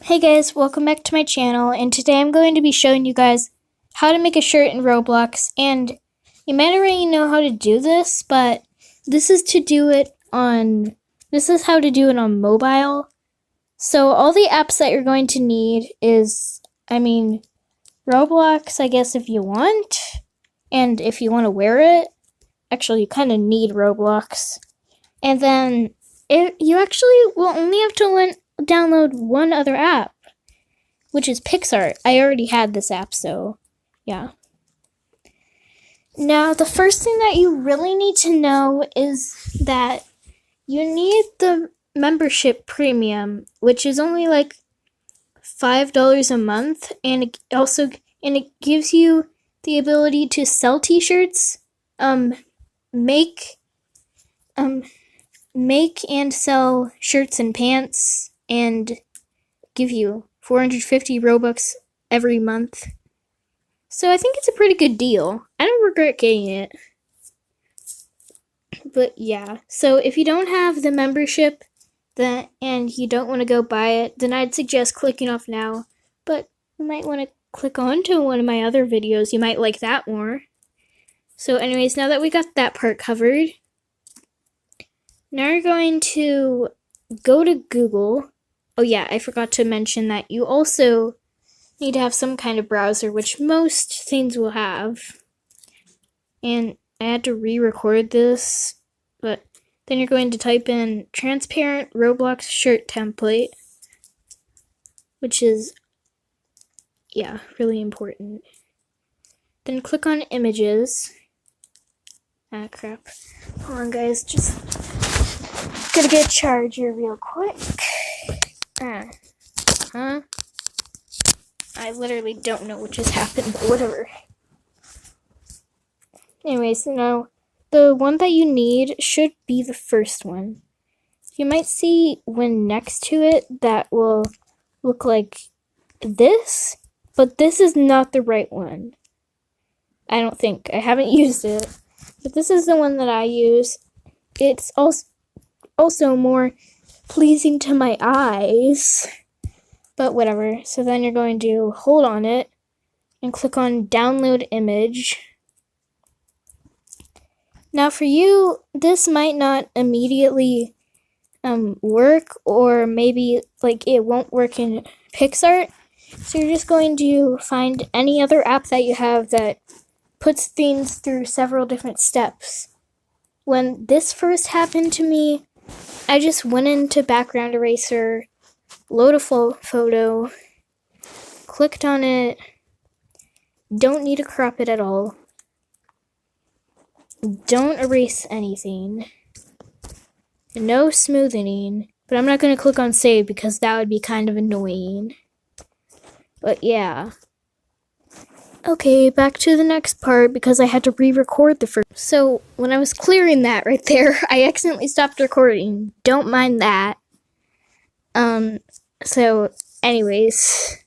Hey guys, welcome back to my channel, and today I'm going to be showing you guys how to make a shirt in Roblox. And you might already know how to do this, but this is how to do it on mobile. So all the apps that you're going to need is, Roblox, I guess, if you want, and if you want to wear it. Actually, you kind of need Roblox. And then you actually will only have to download one other app, which is PixArt. I already had this app, so yeah. Now, the first thing that you really need to know is that you need the membership premium, which is only like $5 a month, and it gives you the ability to sell t-shirts, make and sell shirts and pants, and give you 450 Robux every month. So I think it's a pretty good deal. I don't regret getting it. But yeah, so if you don't have the membership and you don't want to go buy it, then I'd suggest clicking off now. But you might want to click on to one of my other videos. You might like that more. So anyways, now that we got that part covered, now you're going to go to Google. Oh yeah, I forgot to mention that you also need to have some kind of browser, which most things will have. And I had to re-record this, but then you're going to type in transparent Roblox shirt template, which is, yeah, really important. Then click on images. Ah, crap. Hold on, guys, just gotta get a charger real quick. I literally don't know what just happened, but whatever. Anyways, now the one that you need should be the first one. You might see one next to it that will look like this, but this is not the right one. I don't think. I haven't used it, but this is the one that I use. It's also more pleasing to my eyes, but whatever. So then you're going to hold on it and click on download image. Now for you, this might not immediately work, or maybe like it won't work in PixArt. So you're just going to find any other app that you have that puts things through several different steps. When this first happened to me, I just went into background eraser, load a photo, clicked on it, don't need to crop it at all, don't erase anything, no smoothing, but I'm not going to click on save because that would be kind of annoying. But yeah. Okay, back to the next part because I had to re-record the first. So when I was clearing that right there, I accidentally stopped recording. Don't mind that. So anyways.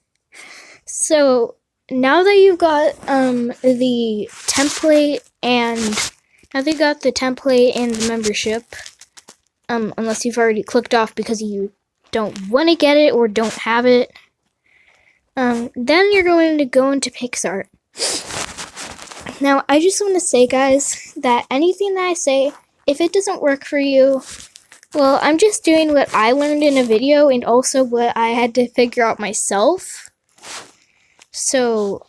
So now that you've got the template and the membership, unless you've already clicked off because you don't want to get it or don't have it, then you're going to go into PixArt. Now, I just want to say, guys, that anything that I say, if it doesn't work for you, well, I'm just doing what I learned in a video and also what I had to figure out myself. So,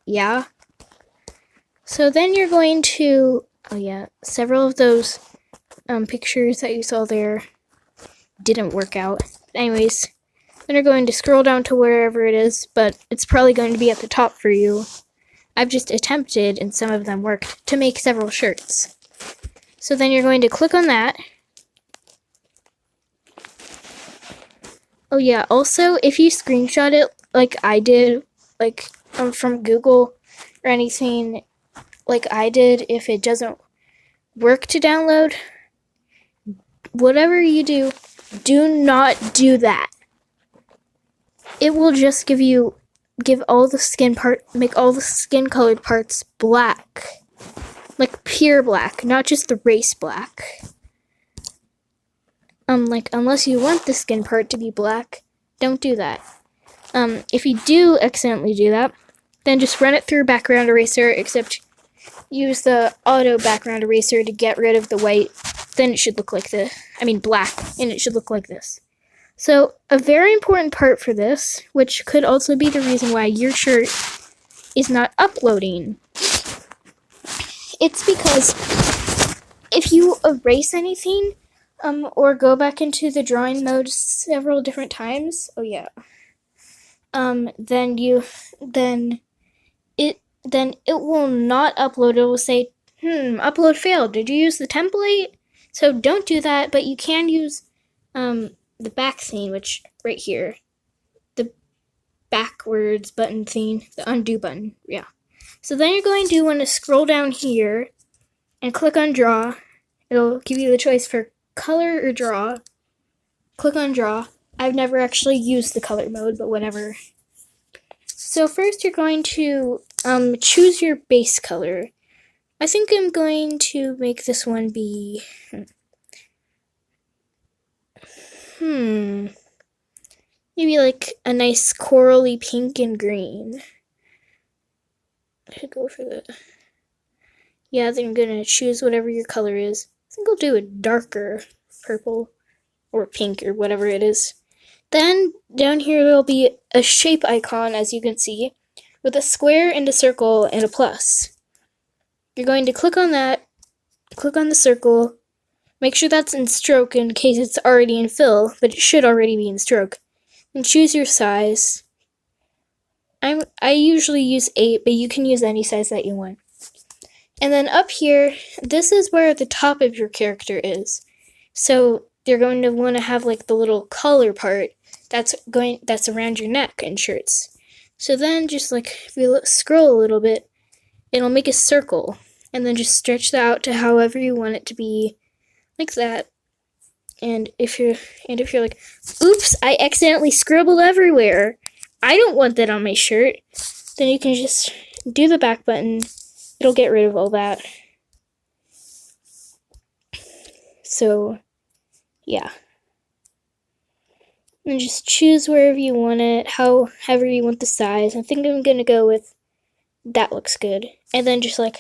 yeah. So then you're going to, several of those pictures that you saw there didn't work out. Anyways, then you're going to scroll down to wherever it is, but it's probably going to be at the top for you. I've just attempted, and some of them worked, to make several shirts. So then you're going to click on that. Oh yeah, also, if you screenshot it like I did, from Google or anything like I did, if it doesn't work to download, whatever you do, do not do that. It will just make all the skin colored parts black. Like pure black, not just the race black. Unless you want the skin part to be black, don't do that. If you do accidentally do that, then just run it through background eraser, except use the auto background eraser to get rid of the white. Then it should look like black, and it should look like this. So a very important part for this, which could also be the reason why your shirt is not uploading, it's because if you erase anything, or go back into the drawing mode several different times, then it will not upload. It will say, upload failed. Did you use the template? So don't do that, but you can use the back thing, which right here, the backwards button thing, the undo button, yeah. So then you're going to want to scroll down here and click on draw. It'll give you the choice for color or draw. Click on draw. I've never actually used the color mode, but whatever. So first you're going to choose your base color. I think I'm going to make this one be maybe like a nice corally pink and green. I should go for the, yeah, then I'm gonna choose whatever your color is. I think I'll do a darker purple or pink or whatever it is. Then down here there'll be a shape icon, as you can see, with a square and a circle and a plus. You're going to click on that, click on the circle, make sure that's in stroke in case it's already in fill, but it should already be in stroke. And choose your size. I usually use 8, but you can use any size that you want. And then up here, this is where the top of your character is. So you're going to want to have like the little collar part that's around your neck in shirts. So then just like if you scroll a little bit, it'll make a circle, and then just stretch that out to however you want it to be, like that. And if you're like, oops, I accidentally scribbled everywhere, I don't want that on my shirt, then you can just do the back button. It'll get rid of all that. So, yeah. And just choose wherever you want it, however you want the size. I think I'm gonna go with that looks good. And then just like,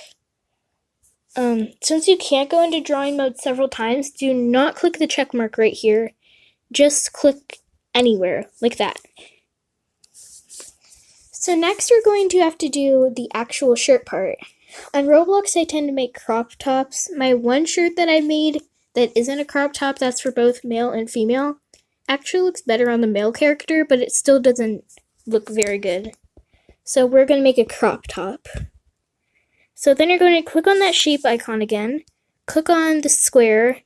since you can't go into drawing mode several times, do not click the check mark right here. Just click anywhere, like that. So next we're going to have to do the actual shirt part. On Roblox, I tend to make crop tops. My one shirt that I made that isn't a crop top, that's for both male and female, actually looks better on the male character, but it still doesn't look very good. So we're going to make a crop top. So then you're going to click on that shape icon again, click on the square,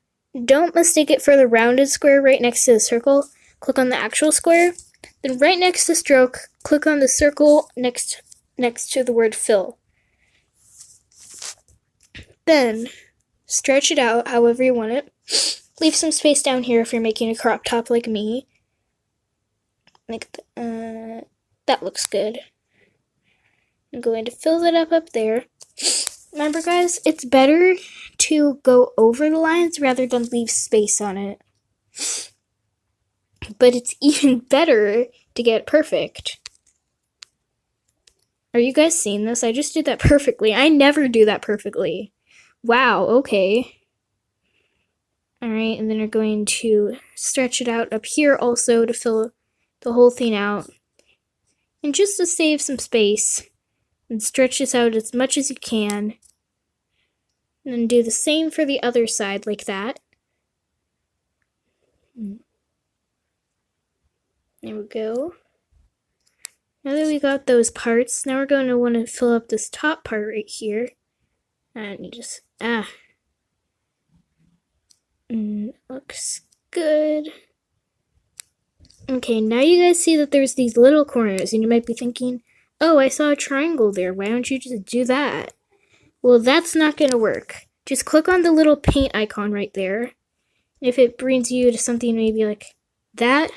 don't mistake it for the rounded square right next to the circle, click on the actual square, then right next to stroke, click on the circle next to the word fill. Then stretch it out however you want it. Leave some space down here if you're making a crop top like me. That looks good. I'm going to fill that up there. Remember guys, it's better to go over the lines rather than leave space on it. But it's even better to get perfect. Are you guys seeing this? I just did that perfectly. I never do that perfectly. Wow, okay. Alright, and then you're going to stretch it out up here also to fill the whole thing out. And just to save some space, and stretch this out as much as you can. And then do the same for the other side like that. There we go. Now that we got those parts, now we're going to want to fill up this top part right here. And you just, looks good. Okay, now you guys see that there's these little corners, and you might be thinking, oh, I saw a triangle there, why don't you just do that? Well, that's not going to work. Just click on the little paint icon right there. If it brings you to something maybe like that,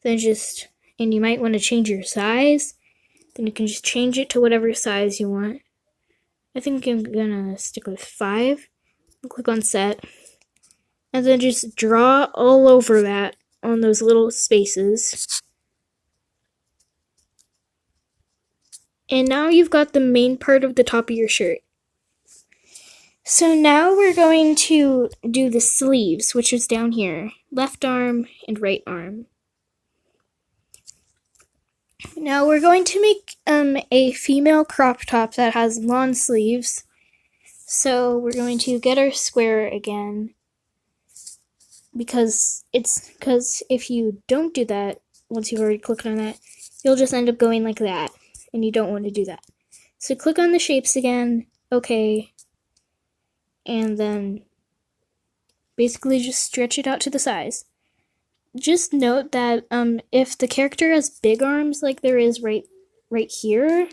then and you might want to change your size, then you can just change it to whatever size you want. I think I'm gonna stick with 5. Click on set. And then just draw all over that on those little spaces. And now you've got the main part of the top of your shirt. So now we're going to do the sleeves, which is down here. Left arm and right arm. Now we're going to make a female crop top that has lawn sleeves. So we're going to get our square again. Because if you don't do that, once you've already clicked on that, you'll just end up going like that. And you don't want to do that. So click on the shapes again. Okay. And then basically just stretch it out to the size. Just note that if the character has big arms like there is right here,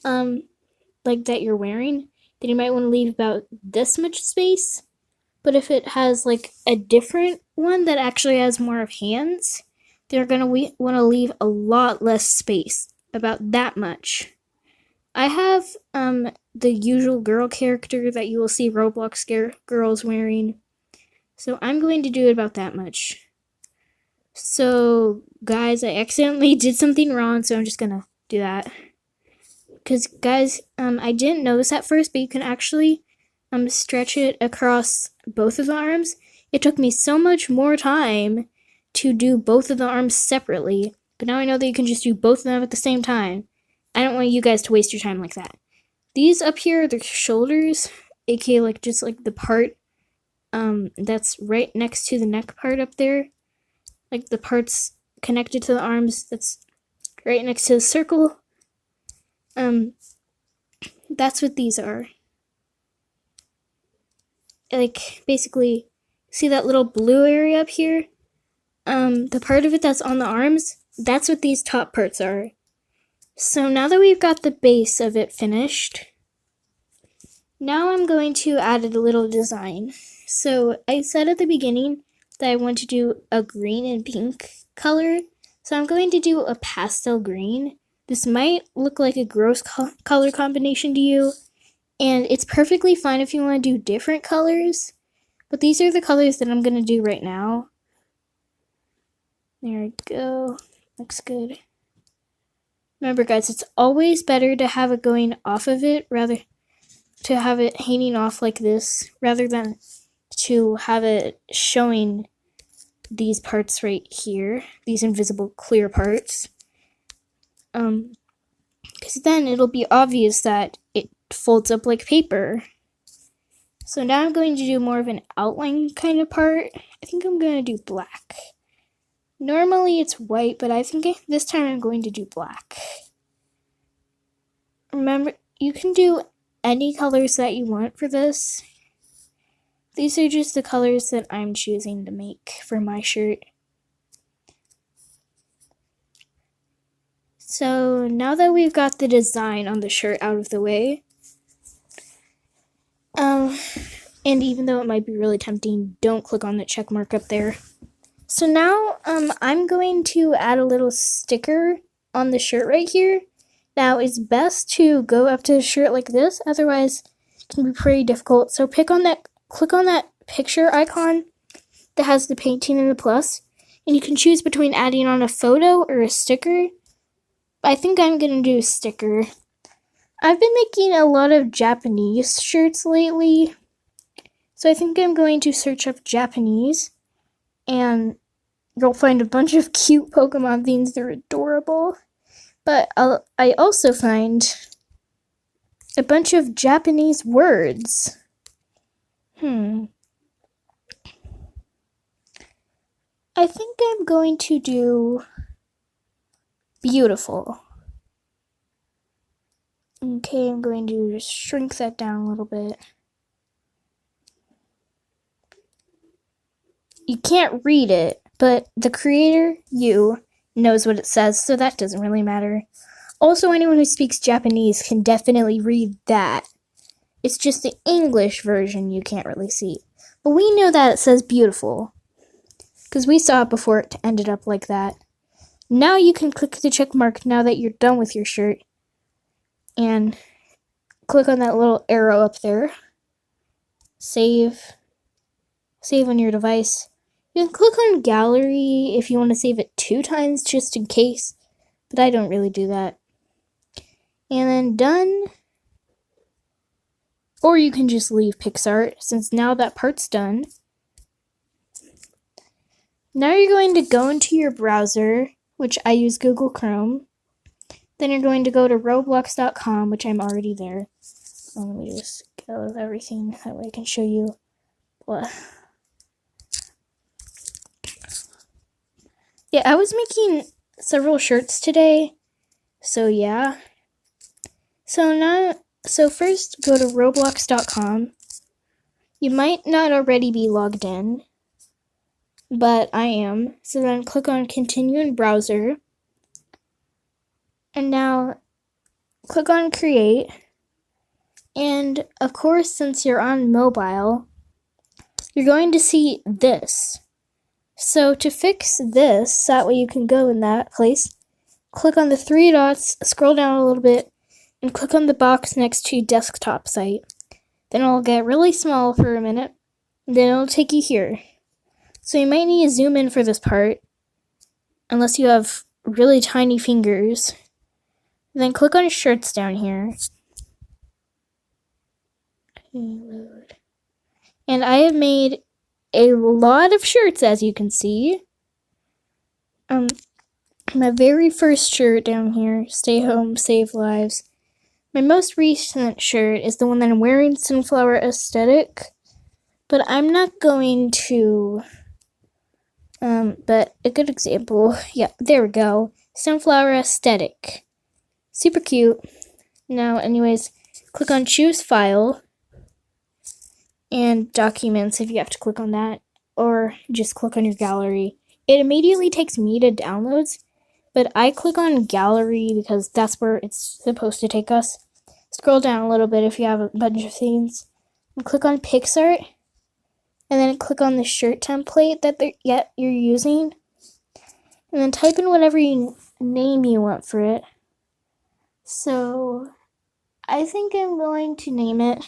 like that you're wearing, then you might want to leave about this much space. But if it has like a different one that actually has more of hands, they're gonna want to leave a lot less space, about that much. I have the usual girl character that you will see Roblox girls wearing. So I'm going to do it about that much. So guys, I accidentally did something wrong, so I'm just gonna do that. Because guys, I didn't notice at first, but you can actually stretch it across both of the arms. It took me so much more time to do both of the arms separately, but now I know that you can just do both of them at the same time. I don't want you guys to waste your time like that. These up here are the shoulders, aka like just like the part that's right next to the neck part up there. Like the parts connected to the arms that's right next to the circle. That's what these are. Like basically, see that little blue area up here? The part of it that's on the arms, that's what these top parts are. So now that we've got the base of it finished, now I'm going to add a little design. So I said at the beginning that I want to do a green and pink color. So I'm going to do a pastel green. This might look like a gross color combination to you, and it's perfectly fine if you want to do different colors, but these are the colors that I'm going to do right now. There we go. Looks good. Remember guys, it's always better to have it going off of it, rather to have it hanging off like this, rather than to have it showing these parts right here, these invisible clear parts. Because then it'll be obvious that it folds up like paper. So now I'm going to do more of an outline kind of part. I think I'm going to do black. Normally it's white, but I think this time I'm going to do black. Remember, you can do any colors that you want for this. These are just the colors that I'm choosing to make for my shirt. So now that we've got the design on the shirt out of the way, and even though it might be really tempting, don't click on the check mark up there. So now I'm going to add a little sticker on the shirt right here. Now it's best to go up to the shirt like this, otherwise it can be pretty difficult. So click on that picture icon that has the painting and the plus, and you can choose between adding on a photo or a sticker. I think I'm going to do a sticker. I've been making a lot of Japanese shirts lately, so I think I'm going to search up Japanese, and you'll find a bunch of cute Pokemon things. They're adorable. But I also find a bunch of Japanese words. I think I'm going to do beautiful. Okay, I'm going to just shrink that down a little bit. You can't read it, but the creator, you, knows what it says, so that doesn't really matter. Also, anyone who speaks Japanese can definitely read that. It's just the English version you can't really see. But we know that it says beautiful, because we saw it before it ended up like that. Now you can click the check mark now that you're done with your shirt, and click on that little arrow up there. Save on your device. You can click on gallery if you want to save it 2 times just in case, but I don't really do that. And then done. Or you can just leave PixArt, since now that part's done. Now you're going to go into your browser, which I use Google Chrome. Then you're going to go to roblox.com, which I'm already there. Let me just go with everything, that way I can show you what. Yeah, I was making several shirts today, so yeah. So first go to roblox.com. You might not already be logged in, but I am. So then click on continue in browser. And now click on create. And of course, since you're on mobile, you're going to see this. So to fix this, that way you can go in that place, click on the three dots, scroll down a little bit, and click on the box next to desktop site. Then it'll get really small for a minute, and then it'll take you here. So you might need to zoom in for this part, unless you have really tiny fingers. Then click on shirts down here. Load. And I have made a lot of shirts, as you can see. My very first shirt down here, Stay Home, Save Lives. My most recent shirt is the one that I'm wearing, Sunflower Aesthetic. But I'm not going to, but a good example, yeah, there we go. Sunflower Aesthetic. Super cute. Now, anyways, click on Choose File and Documents if you have to click on that, or just click on your gallery. It immediately takes me to downloads, but I click on gallery because that's where it's supposed to take us. Scroll down a little bit if you have a bunch of things. And click on PixArt, and then click on the shirt template that you're using. And then type in whatever name you want for it. So, I think I'm going to name it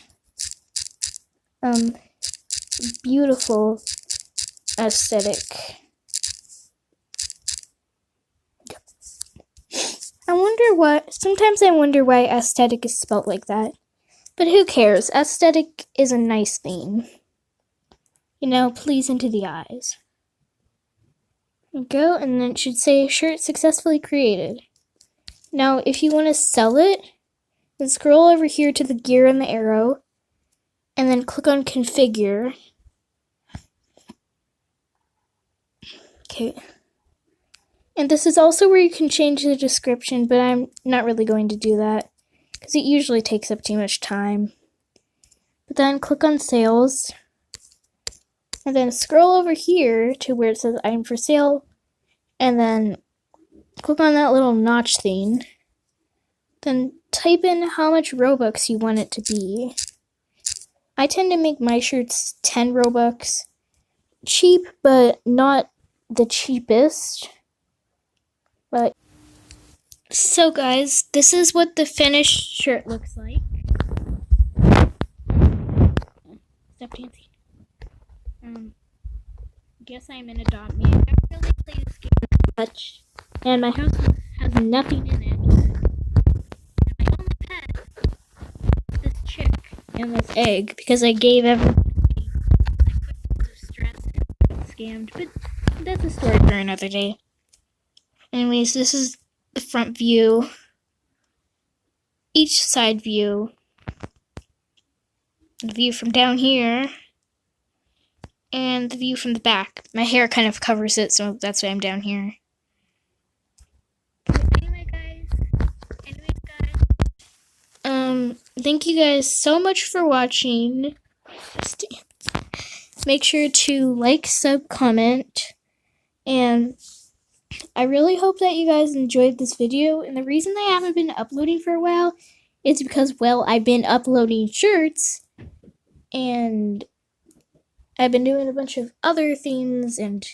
Beautiful Aesthetic. Sometimes I wonder why aesthetic is spelled like that. But who cares? Aesthetic is a nice thing. You know, pleasing to the eyes. Go, and then it should say shirt successfully created. Now, if you want to sell it, then scroll over here to the gear and the arrow, and then click on configure. Okay. And this is also where you can change the description, but I'm not really going to do that because it usually takes up too much time. But then click on sales, and then scroll over here to where it says item for sale, and then click on that little notch thing. Then type in how much Robux you want it to be. I tend to make my shirts 10 Robux. Cheap, but not the cheapest. But so guys, this is what the finished shirt looks like. Stop dancing. Guess I'm in a dot me. I don't really play this game that much, and my house has nothing in it. And my only pet is this chick and this egg because I gave everything. I quit stress and got scammed, but that's a story for another day. Anyways, this is the front view, each side view, the view from down here, and the view from the back. My hair kind of covers it, so that's why I'm down here. Anyways, guys, thank you guys so much for watching. Make sure to like, sub, comment, and I really hope that you guys enjoyed this video. And the reason I haven't been uploading for a while is because, well, I've been uploading shirts, and I've been doing a bunch of other things, and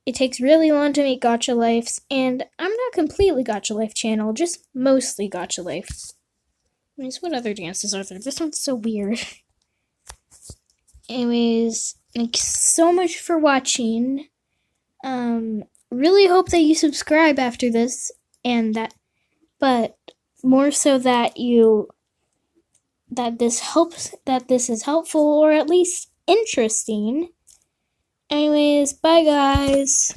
it takes really long to make Gacha Lives, and I'm not completely Gacha Life channel, just mostly Gacha Life. Anyways, what other dances are there? This one's so weird. Anyways, thanks so much for watching. Really hope that you subscribe after this, and that, but more so that this is helpful or at least interesting. Anyways, bye guys.